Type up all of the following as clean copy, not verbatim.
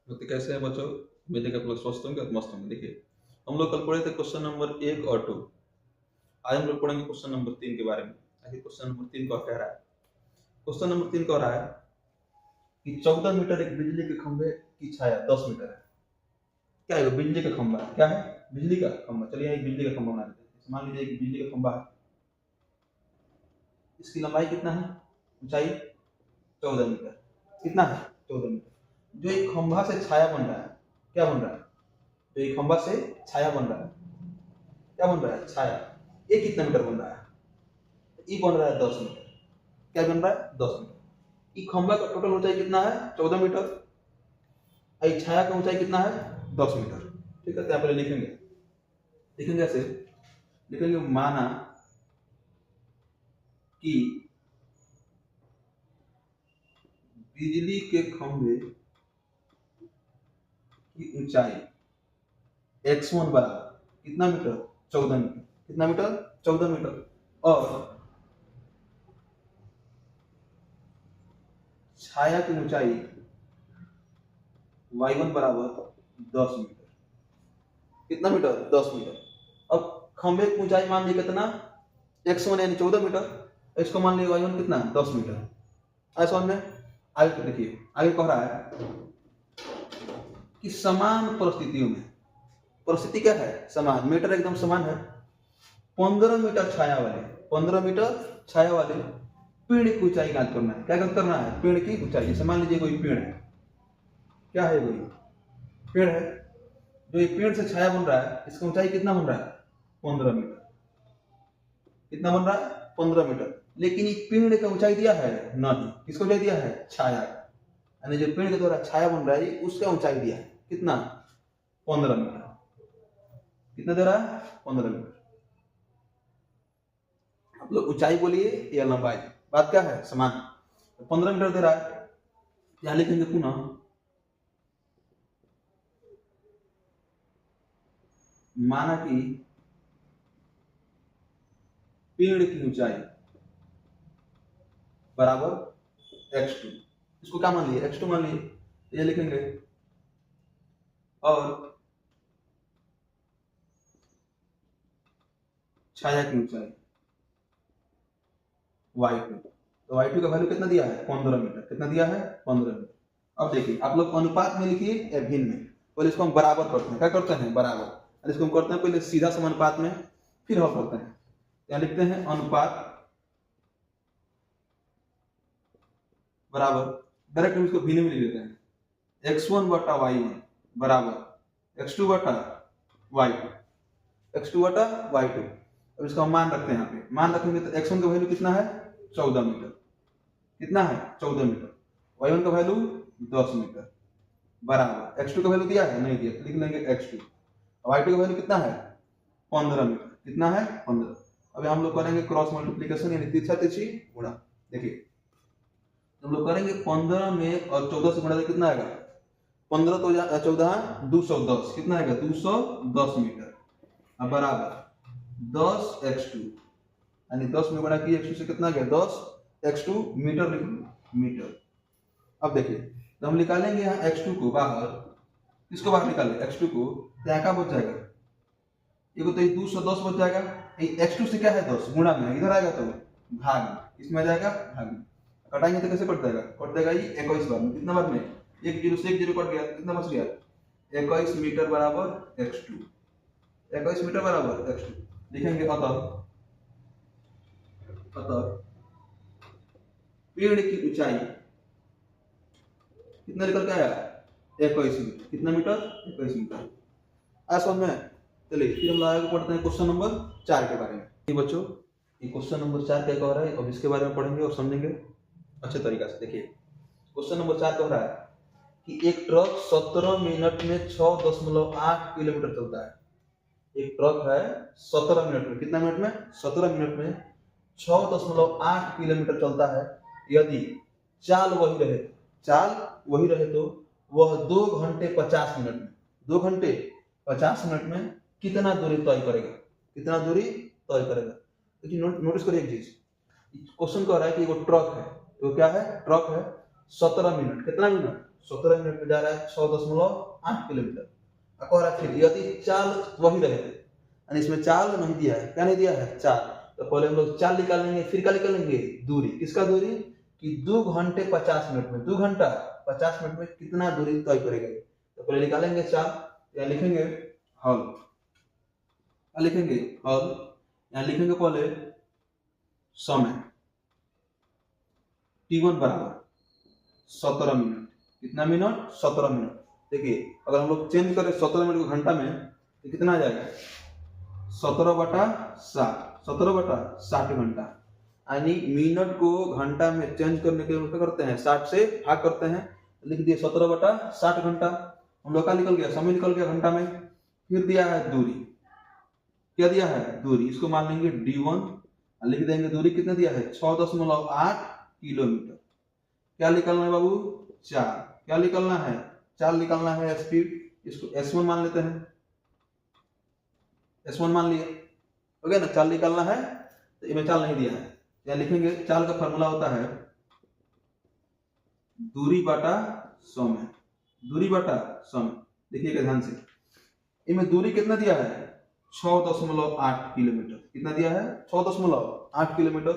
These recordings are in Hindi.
तो कैसे हैं बच्चों? उम्मीद है कि आप लोग स्वस्थ होंगे और मस्त होंगे। देखिए, हम लोग कल पढ़े थे क्वेश्चन नंबर 1 और 2। आज हम लोग पढ़ेंगे क्वेश्चन नंबर 3 के बारे में। आखिर क्वेश्चन नंबर 3 क्या कह रहा है? क्वेश्चन नंबर 3 कह रहा है कि 14 मीटर एक बिजली के खंभे की छाया 10 मीटर है। क्या है? बिजली का खंभा है। क्या है? बिजली का खंभा। चलिए एक बिजली का खंभा बना लेते हैं। मान लीजिए कि बिजली का खंभा है, इसकी लंबाई कितना है, ऊंचाई 14 मीटर। कितना है? 14 मीटर। जो एक खंभा से छाया बन रहा है, क्या बन रहा है? जो एक खंभा से छाया बन रहा है, क्या बन रहा है? छाया। ये कितना मीटर बन रहा है? ये बन रहा है 10 मीटर। क्या बन रहा है? 10 मीटर। ये खंभा का टोटल ऊंचाई कितना है? 14 मीटर। और छाया का ऊंचाई कितना है? 10 मीटर। ठीक है, तो यहाँ पहले लिखेंगे। लिखेंगे ऐसे, लिखेंगे माना कि बिजली के खंभे की ऊंचाई x1 बराबर कितना मीटर? 14 मीटर। कितना मीटर? 14 मीटर। और छाया की ऊंचाई y1 बराबर 10 मीटर। कितना मीटर? 10 मीटर। अब खंभे की ऊंचाई मान ली कितना? x1 यानी 14 मीटर। इसको मान ली y1 कितना? 10 मीटर। ऐसा में आगे देखिए, आगे कह रहा है कि समान परिस्थितियों में, परिस्थिति क्या है? समान। मीटर एकदम समान है। 15 मीटर छाया वाले, 15 मीटर छाया वाले पेड़ की ऊंचाई ज्ञात करना है। क्या ज्ञात करना है? पेड़ की ऊंचाई। जैसे मान लीजिए कोई पेड़ है। क्या है? कोई पेड़ है। जो एक पेड़ से छाया बन रहा है, इसका ऊंचाई कितना बन रहा है? 15 मीटर। कितना बन रहा है? 15 मीटर। लेकिन एक पेड़ का ऊंचाई दिया है? नहीं। किसका ऊंचाई दिया है? छाया। यानी जो पेड़ के द्वारा छाया बन रहा है उसका ऊंचाई दिया है कितना? 15 मीटर। कितना दे रहा है? 15 मीटर। आप लोग ऊंचाई बोलिए या लंबाई, बात क्या है? समान। 15 मीटर दे रहा है। यहां लिखेंगे पुनः माना कि पेड़ की ऊंचाई बराबर x2। इसको क्या मान लिए? x2 मान लिए। ये लिखेंगे। और छाया की ऊंचाई y2। तो y2 का वैल्यू कितना दिया है? 15 मीटर। कितना दिया है? 15 मीटर। अब देखिए, आप लोग अनुपात में लिखिए या भिन्न में। पहले इसको हम बराबर करते हैं। क्या करते हैं? बराबर। इसको हम करते हैं पहले सीधा समानुपात में, फिर हल करते हैं। यहाँ लिखते हैं अनुपात बराबर, डायरेक्ट हम इसको भिन्न में लिख देते हैं। x1 बटा y1 बराबर x2 बटा y2। x2 बटा y2। अब इसका मान रखते हैं। यहाँ पे मान रखेंगे तो x1 का वैल्यू कितना है? 14 मीटर। कितना है? 14 मीटर। y1 का वैल्यू 10 मीटर बराबर x2 का वैल्यू दिया है? नहीं दिया, लिख लेंगे x2। y2 का वैल्यू कितना है? 15 मीटर। कितना है? 15। अभी हम लोग करेंगे क्रॉस मल्टीप्लीकेशन यानी तिरछा तिरछी गुणा। देखिए, हम लोग करेंगे 15 में और 14 से गुणा कितना आएगा? 15 तो 14 210। कितना आएगा? 210 मीटर। अब बराबर 10 x2 यानी 10 में गुणा किए x2 से कितना गया? 10 x2 मीटर लिख लो, मीटर। अब देखिए, तो हम निकालेंगे यहाँ x2 को बाहर। किसको बाहर निकालें? x2 को। तो यहाँ क्या बच जाएगा? ये तो 210 बच जाएगा। x2 से क्या है? 10 गुणा में, इधर आएगा तो भाग में, इसमें आ जाएगा भाग में। कटाएंगे तो कैसे कट जाएगा? कट जाएगा ये 21 बार में। कितना बार में? एक जीरो से एक जीरो कट गया, कितना बच गया? 21 मीटर बराबर x2। 21 मीटर बराबर x2 लिखेंगे। अतः पेड़ की ऊंचाई कितना निकल के आया? 21 मीटर। कितना मीटर? 21 मीटर। आज समझ में? चलिए फिर हम आगे पढ़ते हैं क्वेश्चन नंबर 4 के बारे में। ये बच्चों, ये क्वेश्चन नंबर 4 क्या कह रहा है, अब इसके बारे में पढ़ेंगे और समझेंगे अच्छे तरीका से। देखिए, क्वेश्चन नंबर 4 कह रहा है कि एक ट्रक 17 मिनट में 6.8 किलोमीटर चलता है। एक ट्रक है 17 मिनट में, कितना मिनट में? 17 मिनट में 6.8 किलोमीटर चलता है। यदि चाल वही रहे तो वह 2 घंटे 50 मिनट में, 2 घंटे 50 मिनट में कितना दूरी तय करेगा? कितना दूरी तय करेगा? देखिए, नोटिस करिए एक चीज। क्वेश्चन कह रहा है कि वो ट्रक है। तो क्या है? ट्रक है 17 मिनट। कितना मिनट? 17 मिनट में जा रहा है 6.8 किलोमीटर। कह रहा है फिर यदि चाल वही रहे, यानी इसमें चाल नहीं दिया है, क्या नहीं दिया है, चाल। तो पहले हम लोग चाल निकालेंगे, फिर क्या निकालेंगे, दूरी। किसका दूरी, कि 2 घंटे 50 मिनट में, 2 घंटा 50 मिनट में कितना दूरी तय करेगा। तो पहले निकालेंगे चाल, यहाँ लिखेंगे हल, लिखेंगे हल, यहाँ लिखेंगे पहले समय T1 बराबर 17 मिनट। कितना मिनट, 17 मिनट। देखिए अगर हम लोग चेंज करें 17 मिनट को घंटा में तो कितना आ जाएगा, 17/60, 17/60 घंटा। यानी मिनट को घंटा में चेंज करने के लिए क्या करते हैं, 60 से भाग करते हैं, लिख दिए 17/60 घंटा। हम लोग का निकल गया, समय निकल गया घंटा में। फिर दिया है दूरी, क्या दिया है, दूरी। इसको मान लेंगे D1, लिख देंगे दूरी कितना दिया है, 6.8 किलोमीटर। क्या निकलना है बाबू, चाल। क्या निकलना है, चाल निकलना है, स्पीड। इसको S1 मान लेते हैं, S1 मान लिए, हो गया ना। चाल निकालना है तो इसमें चाल नहीं दिया है, यहाँ लिखेंगे चाल का फॉर्मूला होता है दूरी बटा समय, दूरी बटा समय। देखिएगा ध्यान से, इसमें दूरी कितना दिया है, 6.8 किलोमीटर। कितना दिया है, 6.8 किलोमीटर।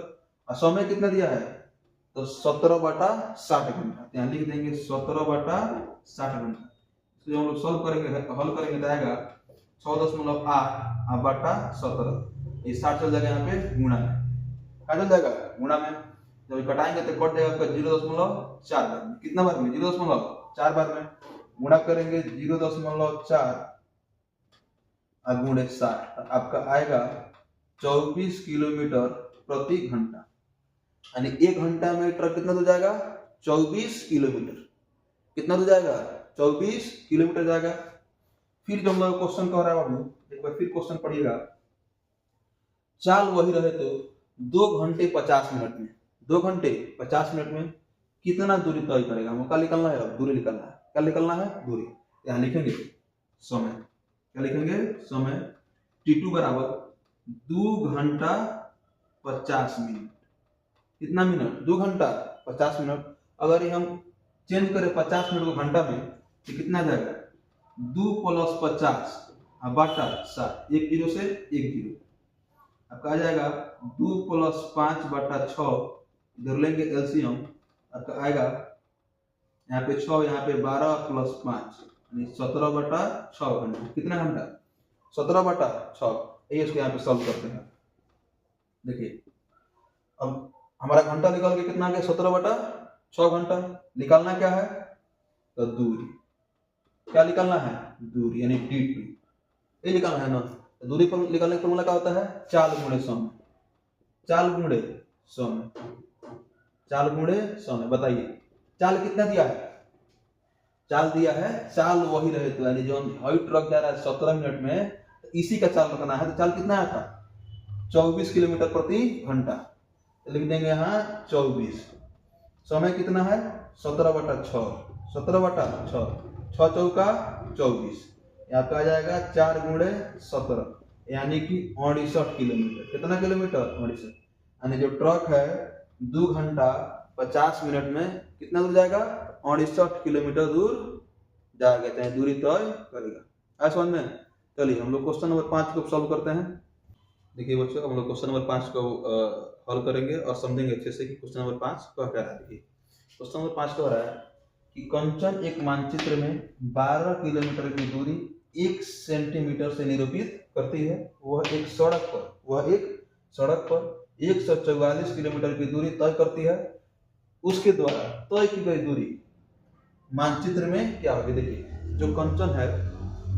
और समय कितना दिया है, तो 17/60 घंटा। यहाँ लिख देंगे 17/60 घंटा। तो हम लोग सॉल्व करेंगे, हल करेंगे तो आएगा 6.8 बटा 17, ये 60 चल जाएगा यहाँ पे गुणा में, क्या चल जाएगा, गुणा में। जब कटाएंगे तो कट जाएगा 0.4 बार में। कितना बार में, 0.4 बार में। गुणा करेंगे 0.4 गुणे 60, आपका आएगा 24 किलोमीटर प्रति घंटा। यानी 1 घंटा में ट्रक कितना दूर जाएगा, 24 किलोमीटर। कितना दूर जाएगा, 24 किलोमीटर जाएगा। फिर जो हम लोग क्वेश्चन कह रहा है बाबू, एक बार फिर क्वेश्चन पढ़िएगा। चाल वही रहे तो 2 घंटे 50 मिनट में, 2 घंटे 50 मिनट में कितना दूरी तय करेगा। हमको क्या निकलना है, दूरी निकलना है। क्या निकलना है, दूरी। यहाँ लिखेंगे समय, क्या लिखेंगे, समय T2 बराबर 2 घंटा 50 मिनट। कितना मिनट, 2 घंटा 50 मिनट। अगर ये हम चेंज करें 50 मिनट को घंटा में तो कितना जाएगा, 2 + 50 बटा 60, 1 0 से 1 0, आपका आ जाएगा 2 + 5 बटा 6। इधर लेंगे एलसीएम, आपका आएगा यहाँ पे 6, यहाँ पे 12 + 5 यानी 17/6 घंटा। कितना घंटा, 17/6। ये इसको यहाँ पे सॉल्व करते हैं। देखिए अब हमारा घंटा निकल के कितना आ गया, 17/6 घंटा। निकालना क्या है, तो दूरी। क्या निकालना है, दूरी, यानी T2 ये निकालना है ना। तो दूरी पर निकालने का फॉर्मूला क्या होता है, चाल गुणे समय, चाल गुणे समय, चाल गुणे समय। बताइए चाल कितना दिया है, चाल दिया है, चाल वही रहे तो, यानी जो हवाई ट्रक जा रहा है 17 मिनट में, तो इसी का चाल रखना है। तो चाल कितना आया था, 24 किलोमीटर प्रति घंटा। तो लिख देंगे यहाँ 24। समय कितना है, 17/6, 17/6, 6 चौका 24। यहाँ पे आ जाएगा 4 गुणे 17, यानी कि 68 किलोमीटर। कितना किलोमीटर, 68। यानी जो ट्रक है 2 घंटा 50 मिनट में कितना दूर जाएगा, 68 किलोमीटर दूर जाएगा, चाहे दूरी तय करेगा। समझ में। चलिए हम लोग क्वेश्चन नंबर 5 को सॉल्व करते हैं। देखिए बच्चों, हम लोग क्वेश्चन नंबर 5 को हल करेंगे और समझेंगे अच्छे से कि क्वेश्चन नंबर 5 कह क्या रहा है। देखिए क्वेश्चन नंबर 5 कह रहा है कि कंचन एक मानचित्र में 12 किलोमीटर की दूरी 1 सेंटीमीटर से निरूपित करती है। वह एक सड़क पर 144 किलोमीटर की दूरी तय करती है। उसके द्वारा तय की गई दूरी मानचित्र में क्या होगी। देखिए जो कंचन है,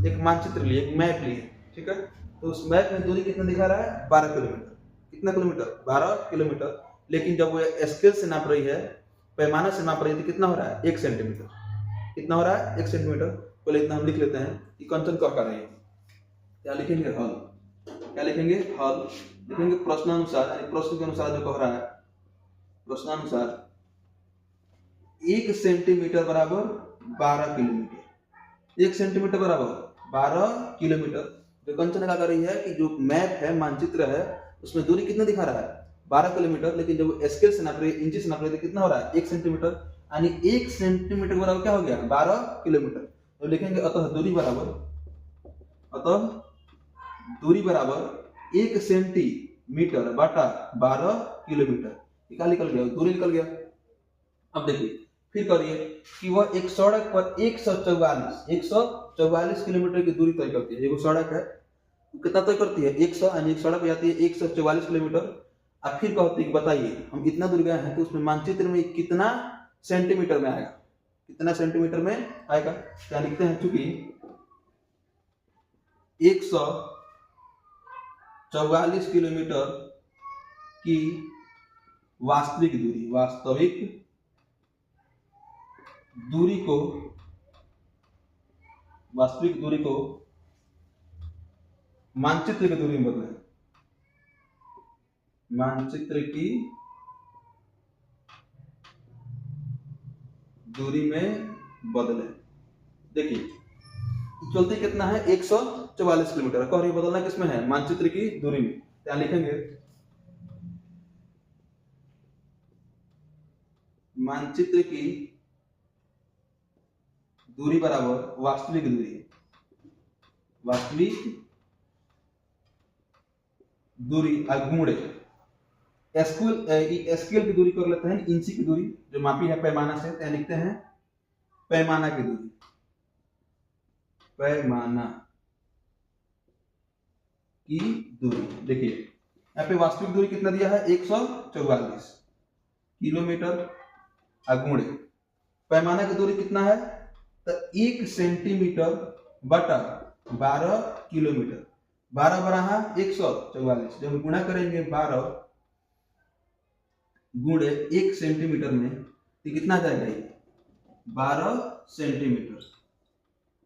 एक मानचित्र लिए, एक मैप लिए, ठीक है। तो उस मैप में दूरी कितना दिखा रहा है, 12 किलोमीटर। कितना किलोमीटर, 12 किलोमीटर। लेकिन जब वो स्केल से नाप रही है, पैमाना से नाप रही है, तो कितना हो रहा है, 1 सेंटीमीटर। कितना हो रहा है, 1 सेंटीमीटर। पहले इतना हम लिख लेते हैं कि कंचन क्या कर रही है। क्या लिखेंगे, हल। क्या लिखेंगे, हल। लिखेंगे प्रश्नानुसार, यानी प्रश्न के अनुसार जो कह रहा है, प्रश्नानुसार 1 सेंटीमीटर बराबर 12 किलोमीटर। 1 सेंटीमीटर बराबर 12 किलोमीटर। जो कंचन क्या कर रही है कि जो मैप है, मानचित्र है, उसमें दूरी कितना दिखा रहा है, 12 किलोमीटर। लेकिन जब स्केल से नाप रही है, इंची से नाप रही है, तो कितना हो रहा है, 1 सेंटीमीटर। यानी 1 सेंटीमीटर बराबर क्या हो गया 12 किलोमीटर। तो लिखेंगे अतः दूरी बराबर 1 सेंटीमीटर बटा 12 किलोमीटर। निकल गया, दूरी निकल गया। अब देखिए फिर करिए कि वह एक सड़क पर 144 किलोमीटर की दूरी तय करती है। ये सड़क है, कितना तय करती है 100, यानी एक सड़क जाती है 144 किलोमीटर। अब फिर कहती है बताइए हम इतना दूर गए हैं तो उसमें मानचित्र में कितना सेंटीमीटर में आएगा, कितना सेंटीमीटर में आएगा। क्या लिखते हैं, चूंकि 144 किलोमीटर की वास्तविक दूरी को मानचित्र की दूरी में बदलें, मानचित्र की दूरी में बदलें। देखिए चलते कितना है 144 किलोमीटर, कह रही बदलना किसमें है मानचित्र की दूरी में। क्या लिखेंगे, मानचित्र की दूरी बराबर वास्तविक दूरी गुणे स्केल की दूरी कर लेते हैं, इंची की दूरी जो मापी है पैमाना से। क्या लिखते हैं पैमाना की दूरी, देखिए यहाँ पे वास्तविक दूरी कितना दिया है 144 किलोमीटर गुणे पैमाना की दूरी कितना है तो 1 सेंटीमीटर बटा 12 किलोमीटर। 12 बराहा 144, जब गुणा करेंगे 12 गुणे 1 सेंटीमीटर में तो कितना जाएगा 12 सेंटीमीटर।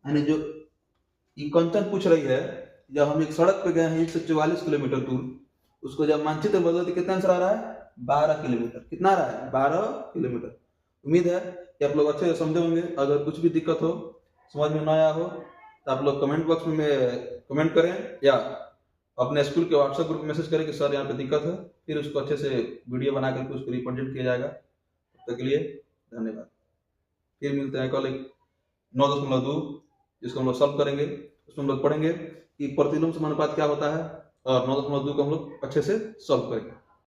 यानी जो ये क्वेश्चन पूछ रही है, जब हम एक सड़क पे गए हैं 144 किलोमीटर दूर, उसको जब मानचित्र बदलते कितना आंसर आ रहा है 12 किलोमीटर। कितना आ रहा है 12 किलोमीटर। उम्मीद है कि आप लोग अच्छे से समझे होंगे। अगर कुछ भी दिक्कत हो, समझ में ना आया हो तो आप लोग कमेंट बॉक्स में कमेंट करें या अपने स्कूल के व्हाट्सएप ग्रुप में मैसेज करें कि सर यहाँ पे दिक्कत है, फिर उसको अच्छे से वीडियो बना करके उसको रिप्रेजेंट किया जाएगा। तब तक के लिए धन्यवाद। फिर मिलते हैं कल 9.2 जिसको हम लोग सॉल्व करेंगे। उसमें हम लोग पढ़ेंगे कि प्रतिलोम समानुपात क्या होता है और 9.2 को हम लोग अच्छे से सॉल्व करेंगे।